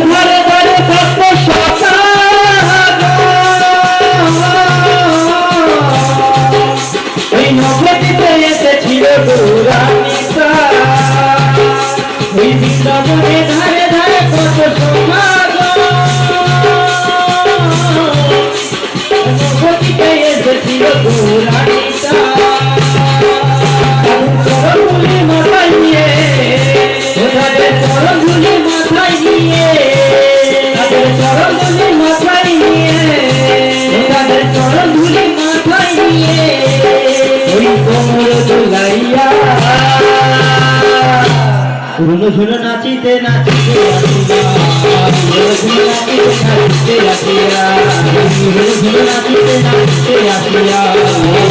ঘরে ঘরে সত্য সকা গৌরানিতা চরণধুলি মাথায় নিয়ে তাদের চরণধুলি মাথায় নিয়ে তাদের চরণধুলি মাথায় নিয়ে তাদের চরণধুলি মাথায় নিয়ে ওই কোমর দোলাইয়া ঝুলো ঝুলো নাচিতে নাচিতে ঝুলো নাচিতে আসিয়া ঝুলো ঝুলো নাচিতে নাচিতে আসিয়া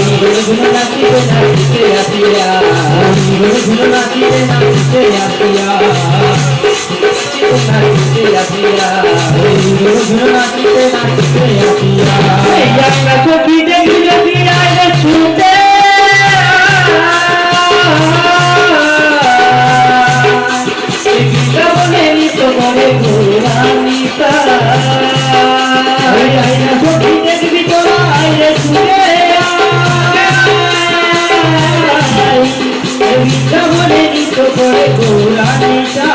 ঝুলো ঝুলো নাচিতে নাচিতে আসিয়া ঝুলো ঝুলো নাচিতে নাচিতে আসিয়া নাচিতে আসিয়া ঝুলো ঝুলো নাচিতে নাচিতে আসিয়া আমরা চোখি দেখি দেখি আয় শুনতে গৌরানিতা আইনা সখী দেখবি তোরা আইরে শুনে বৃন্দাবনে নিত করে গৌরানিতা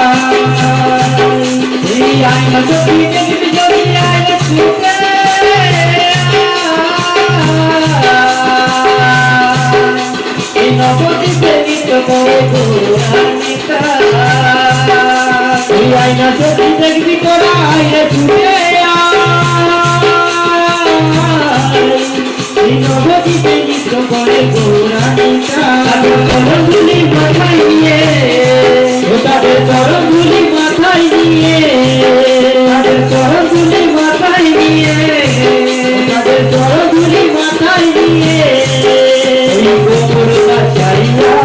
এই আইনা সখী দেখবি যদি আইরে শুনে এই নবদ্বীপে নিত করে গৌরানিতা আইনা সখী দেখবি তোরা আইরে ছুটে নবদ্বীপে নৃত্য করে গৌরানিতা চরণধুলি মাথায় নিয়ে তাদের চরণধুলি মাথায় নিয়ে তাদের চরণধুলি মাথায় নিয়ে তাদের চরণধুলি মাথায় নিয়ে গোবর নাচাইয়া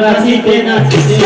নাচিতে নাচিতে